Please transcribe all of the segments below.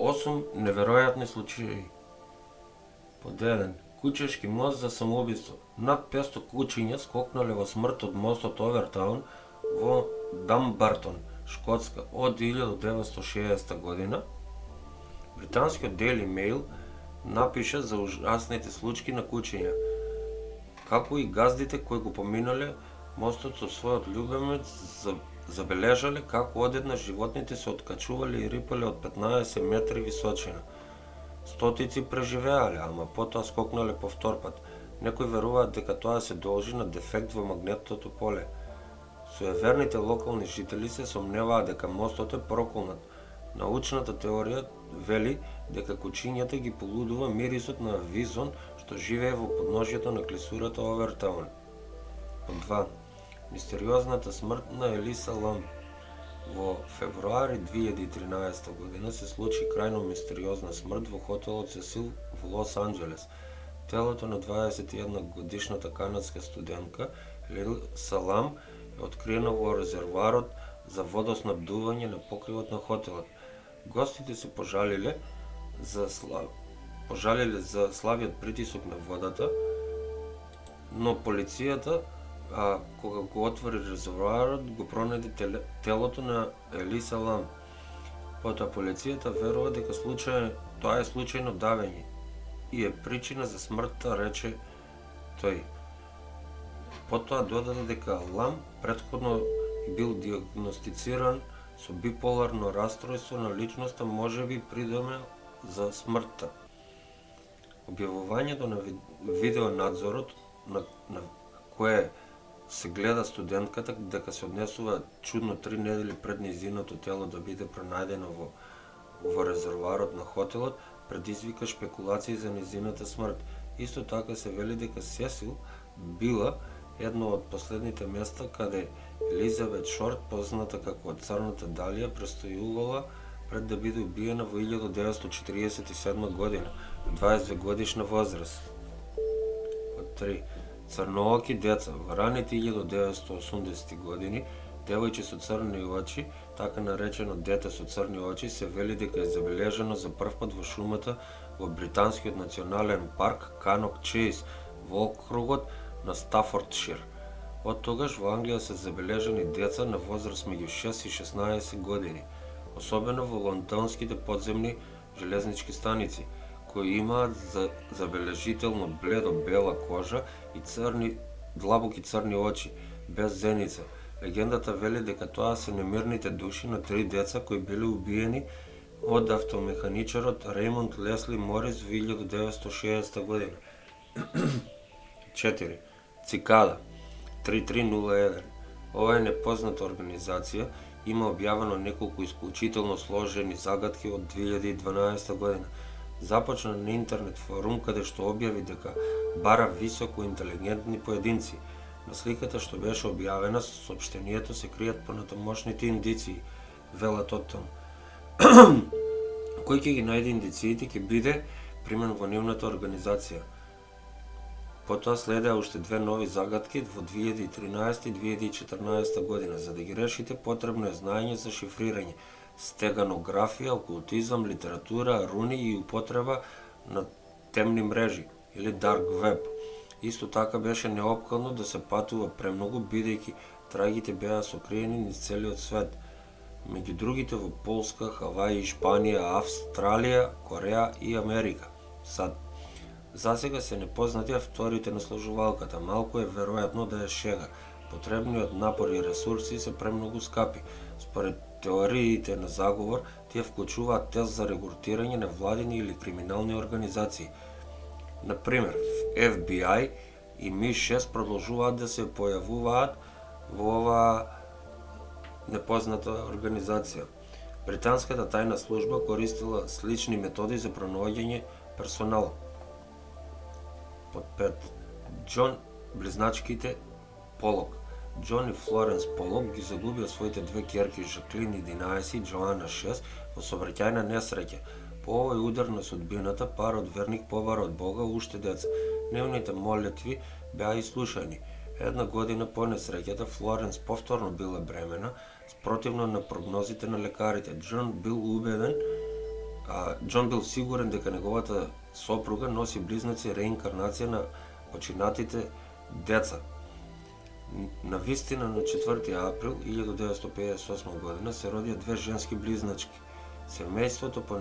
8 неверојатни случаи. Под 1. Кучешки мост за самоубиство. Над 500 кучиња скокнале во смрт од мостот Овертаун во Дамбартон, Шкотска, од 1960 година. Британскиот Daily Mail напиша за ужасните случаи на кучиња, како и газдите кои го поминале мостот со својот љубимец забележале како одеднаш животните се откачувале и рипале од 15 метри височина. Стотици преживеале, ама потоа скокнале повторпат. Некои веруваат дека тоа се должи на дефект во магнетното поле. Суеверните локални жители се сомневаат дека мостот е проколнат. Научната теорија вели дека кучињата ги полудува мирисот на визон што живее во подножјето на клисурата Овертаун. Под 2. Мистериозната смрт на Елиса Лам. Во февруари 2013 година се случи крајно мистериозна смрт во хотелот Сесил во Лос Анџелес. Телото на 21 годишната канадска студентка Елиса Лам е откриено во резервоарот за водоснабдување на покривот на хотелот. Гостите се пожалиле за слабиот притисок на водата, но полицијата кога го отвори резервоарот, го пронајде телото на Елиса Лам. Потоа полицијата верува дека тоа е случајно давење и е причина за смртта, рече тој. Потоа додаде дека Лам претходно бил диагностициран со биполарно расстройство на личноста, можеби придомел за смртта. Објавувањето на видеонадзорот на кое се гледа студентката дека се однесува чудно 3 недели пред нејзиното тело да биде пронајдено во резервоарот на хотелот, предизвика шпекулации за нејзината смрт. Исто така се вели дека Сесил била едно од последните места каде Елизабет Шорт, позната како Црната Далија, престојувала пред да биде убиена во 1947 година, на 22 годишна возраст. Од 3. Црнооки деца. Во раните 1980 години, девојче со црни очи, така наречено дете со црни очи, се вели дека е забележано за првпат во шумата во британскиот национален парк Канок Чејс во округот на Стафордшир. Од тогаш во Англија се забележани деца на возраст меѓу 6 и 16 години, особено во лондонските подземни железнички станици, кои имаат забележително бледо-бела кожа и длабоки црни очи, без зеница. Легендата вели дека тоа се немирните души на 3 деца кои биле убиени од автомеханичарот Реймонд Лесли Морис во 1960 година. 4. Цикада 3301. Ова е непозната организација, има објавено неколку исклучително сложени загадки од 2012 година. Започна на интернет форум каде што објави дека бара високо интелигентни поединци. На сликата што беше објавена со соопштението се кријат понатамошните индиции, велат од таму. Кој ќе ги најде индициите ќе биде примен во нивната организација. Потоа следеа уште 2 нови загадки во 2013 и 2014 година. За да ги решите потребно е знаење за шифрирање, стеганографија, окултизам, литература, руни и употреба на темни мрежи или dark web. Исто така беше неопходно да се патува премногу, бидејќи трагите беа сокриени низ целиот свет, меѓу другите во Полска, Хаваи, Шпанија, Австралија, Кореја и Америка. Засега се непознати авторите на сложувалката, малку е веројатно да е шега. Потребниот напор и ресурси се премногу скапи. Според теориите на заговор, тие вклучуваат тест за регрутирање на владини или криминални организации. Например, FBI и MI6 продолжуваат да се појавуваат во оваа непозната организација. Британската тајна служба користила слични методи за пронаоѓање персонал. Под 5. Џон близначките Полок. Џон и Флоренс Полок ги загубија своите 2 ќерки Жаклин 11 и Џоана 6 во сообраќајна несреќа. По овој удар на судбината, парот верник побара од Бога уште деца. Нивните молитви беа ислушани. Една година по несреќата, Флоренс повторно била бремена, спротивно на прогнозите на лекарите. Џон бил убеден Џон бил сигурен дека неговата сопруга носи близнаци реинкарнација на починатите деца. На вистина на 4 април 1958 година се родија две женски близначки. Семејството по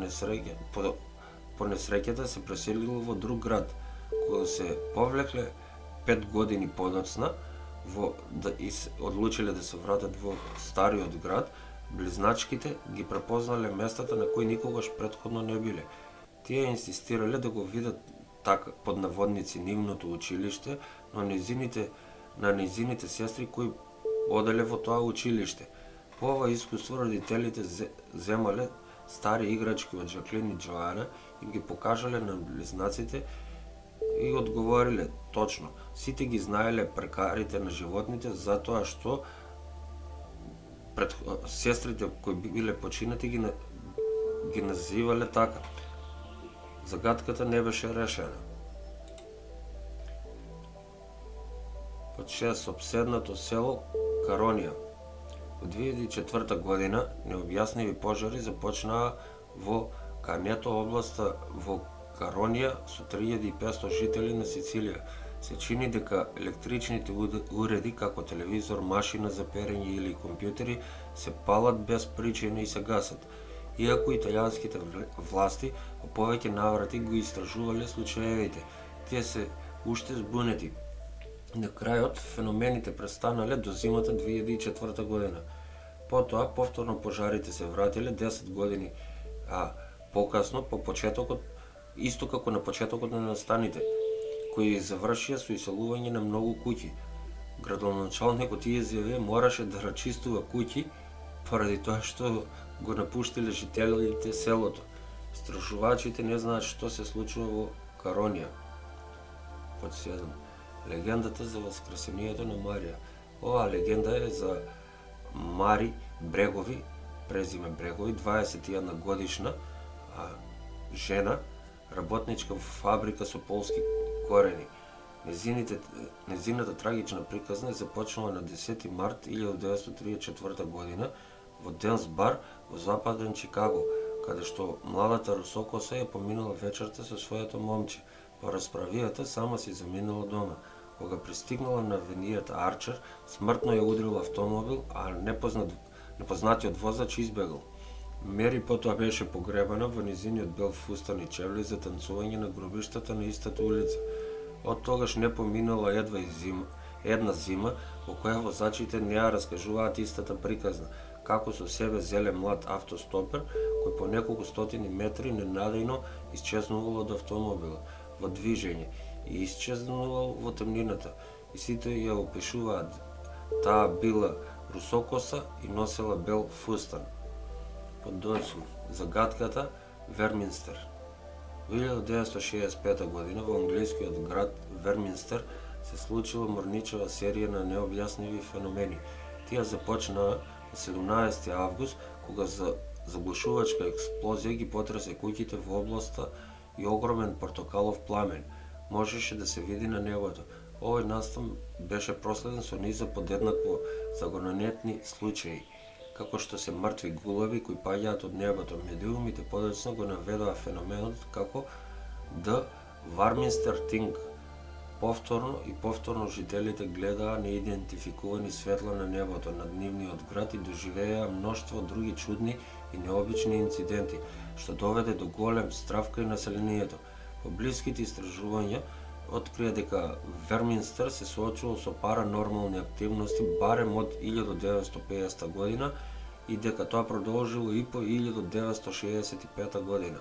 несреќата се преселило во друг град, кога се повлекле 5 години подоцна одлучиле да се вратат во стариот град. Близначките ги препознале местата на кои никогаш претходно не биле. Тие инсистирале да го видат така под наводници нивното училиште, но на нејзините сестри кои оделе во тоа училиште. По ова искуство родителите земале стари играчки од Жаклин и Џоана, им ги покажале на близнаците и одговориле точно. Сите ги знаеле прекарите на животните затоа што сестрите кои биле починати ги називале така. Загадката не беше решена. Под 6. Обседнато село Каронија. Во 2004 година необјасневи пожари започнаа во Кането, областа во Каронија со 3500 жители на Сицилија. Се чини дека електричните уреди како телевизор, машина за перење или компјутери се палат без причина и се гасат. Иако италијанските власти по повеќе наврати го истражувале случаевите, тие се уште збунети. На крајот феномените престанале до зимата 2004 година. Потоа повторно пожарите се вратиле 10 години покасно по почетокот, исто како на почетокот на настаните, кои завршија со иселување на многу куќи. Градоначалникот изјави мораше да рачистува куќи поради тоа што го напуштиле жителите селото. Истражувачите не знаат што се случува во Каронија. Под 7. Легендата за воскресението на Марија. Оваа легенда е за Мари Брегови, презиме Брегови, 21 годишна жена, работничка во фабрика со полски корени. Незината трагична приказна е започнала на 10 март 1934 година во Денс бар во западен Чикаго, каде што младата русокоса ја поминала вечерта со своето момче. По расправијата сама си заминала дома. Кога пристигнала на авенијата Арчер, смртно ја удрил автомобил, а непознатиот возач избегал. Мери потоа беше погребана во низиниот бел фустан и чевли за танцување на гробиштата на истата улица. Од тогаш не поминала една зима во која возачите не ја раскажуваат истата приказна, како со себе зеле млад автостопер кој по неколку стотини метри ненадејно исчезнувал од автомобила во движење и исчезнувал во темнината, и сите ја опишуваат. Таа била русокоса и носела бел фустан. Под 8. Загадката Верминстер. Во 1965 година во англискиот град Верминстер се случила морничева серија на необјасниви феномени. Тие започнаа на 17 август, кога заглушувачка експлозија ги потресе куќите во областа и огромен портокалов пламен можеше да се види на небото. Овој настан беше проследен со низа подеднакво загонетни случаи, како што се мртви гулави кои паѓаат од небото. Медиумите подоцна го наведоа феноменот како The Warminster Thing. Повторно и повторно жителите гледаа неидентификувани светла на небото над нивниот град и доживеа мноштво други чудни и необични инциденти, што доведе до голем страв кај населението. По блиските истражувања открија дека Верминстер се соочувал со паранормални активности барем од 1950 година и дека тоа продолжило и по 1965 година.